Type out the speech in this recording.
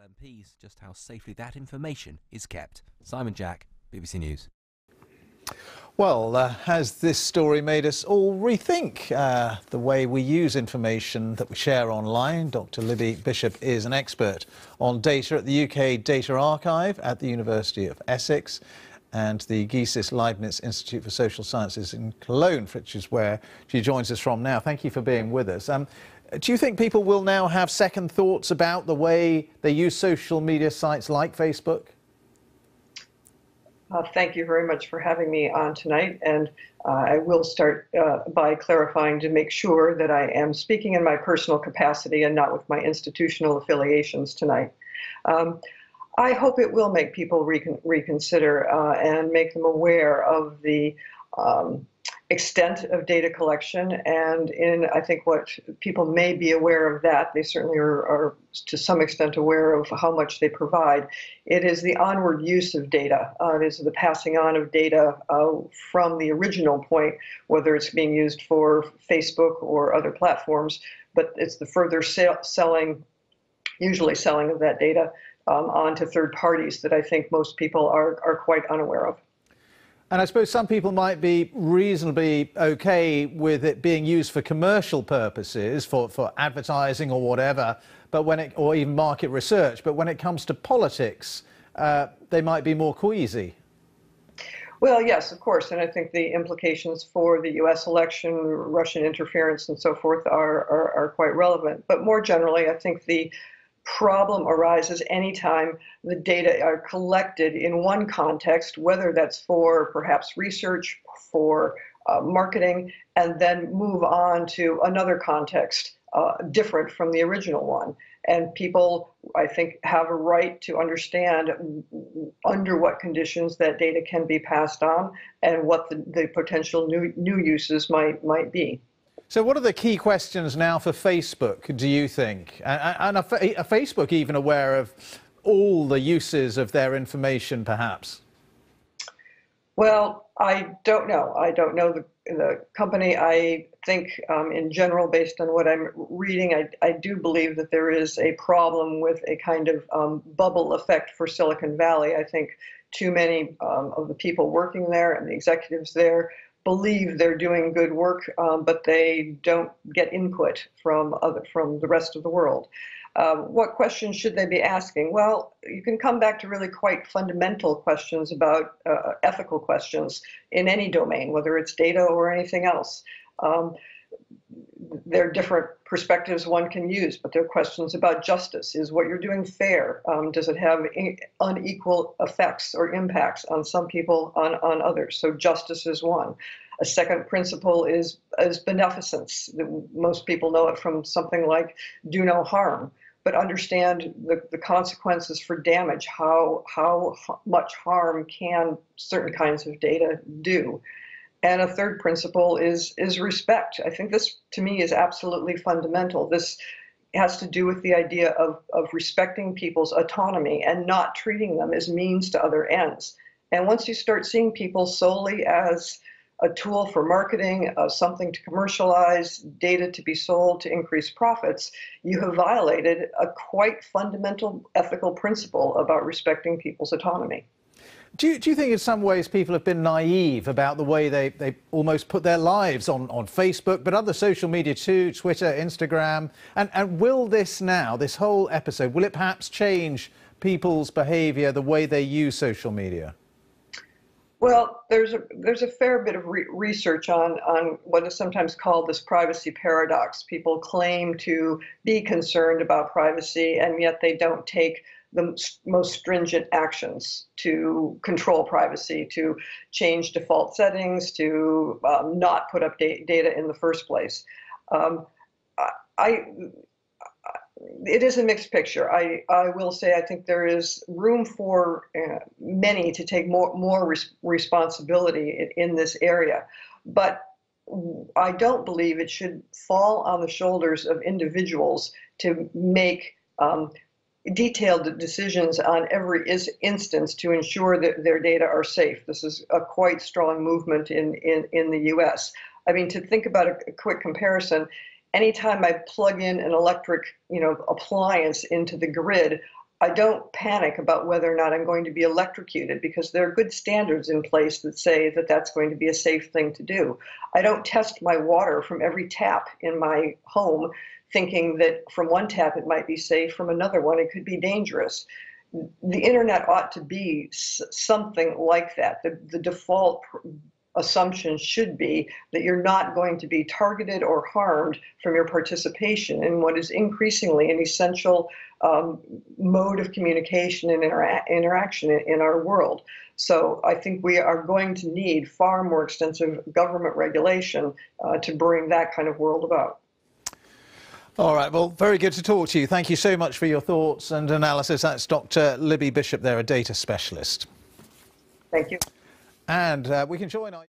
MPs just how safely that information is kept. Simon Jack, BBC News. Well, has this story made us all rethink the way we use information that we share online? Dr. Libby Bishop is an expert on data at the UK Data Archive at the University of Essex and the GESIS Leibniz Institute for Social Sciences in Cologne, which is where she joins us from now. Thank you for being with us. Do you think people will now have second thoughts about the way they use social media sites like Facebook? Thank you very much for having me on tonight, and I will start by clarifying to make sure that I am speaking in my personal capacity and not with my institutional affiliations tonight. I hope it will make people reconsider and make them aware of the extent of data collection, and I think what people may be aware of that, they certainly are to some extent aware of how much they provide. It is the onward use of data. It is the passing on of data from the original point, whether it's being used for Facebook or other platforms, but it's the further selling, usually selling of that data on to third parties that I think most people are quite unaware of. And I suppose some people might be reasonably okay with it being used for commercial purposes, for advertising or whatever, but or even market research. But when it comes to politics, they might be more queasy. Well, yes, of course, and I think the implications for the U.S. election, Russian interference, and so forth are quite relevant. But more generally, I think the problem arises anytime the data are collected in one context, whether that's for perhaps research, for marketing, and then move on to another context different from the original one. And people, I think, have a right to understand under what conditions that data can be passed on and what the potential new uses might be. So what are the key questions now for Facebook, do you think? And are Facebook even aware of all the uses of their information, perhaps? Well, I don't know. I don't know the company. I think in general, based on what I'm reading, I do believe that there is a problem with a kind of bubble effect for Silicon Valley. I think too many of the people working there and the executives there believe they're doing good work, but they don't get input from the rest of the world. What questions should they be asking? Well, you can come back to really quite fundamental questions about ethical questions in any domain, whether it's data or anything else. There are different perspectives one can use, but there are questions about justice. Is what you're doing fair? Does it have unequal effects or impacts on some people, on others? So justice is one. A second principle is beneficence. Most people know it from something like do no harm, but understand the consequences for damage, how much harm can certain kinds of data do. And a third principle is respect. I think this, to me, is absolutely fundamental. This has to do with the idea of respecting people's autonomy and not treating them as means to other ends. And once you start seeing people solely as a tool for marketing, something to commercialize, data to be sold to increase profits, you have violated a quite fundamental ethical principle about respecting people's autonomy. Do you think in some ways people have been naive about the way they almost put their lives on Facebook, but other social media too, Twitter, Instagram? And will this now, this whole episode, will it perhaps change people's behaviour, the way they use social media? Well, there's a fair bit of research on what is sometimes called this privacy paradox. People claim to be concerned about privacy, and yet they don't take the most stringent actions to control privacy, to change default settings, to not put up data in the first place. It is a mixed picture. I will say I think there is room for many to take more responsibility in this area, but I don't believe it should fall on the shoulders of individuals to make detailed decisions on every instance to ensure that their data are safe. This is a quite strong movement in the US. I mean, to think about a quick comparison, anytime I plug in an electric, appliance into the grid, I don't panic about whether or not I'm going to be electrocuted, because there are good standards in place that say that that's going to be a safe thing to do. I don't test my water from every tap in my home thinking that from one tap it might be safe, from another one it could be dangerous. The internet ought to be something like that. The default assumption should be that you're not going to be targeted or harmed from your participation in what is increasingly an essential mode of communication and interaction in our world. So I think we are going to need far more extensive government regulation to bring that kind of world about. All right, well, very good to talk to you. Thank you so much for your thoughts and analysis. That's Dr. Libby Bishop there, a data specialist. Thank you. And we can join our...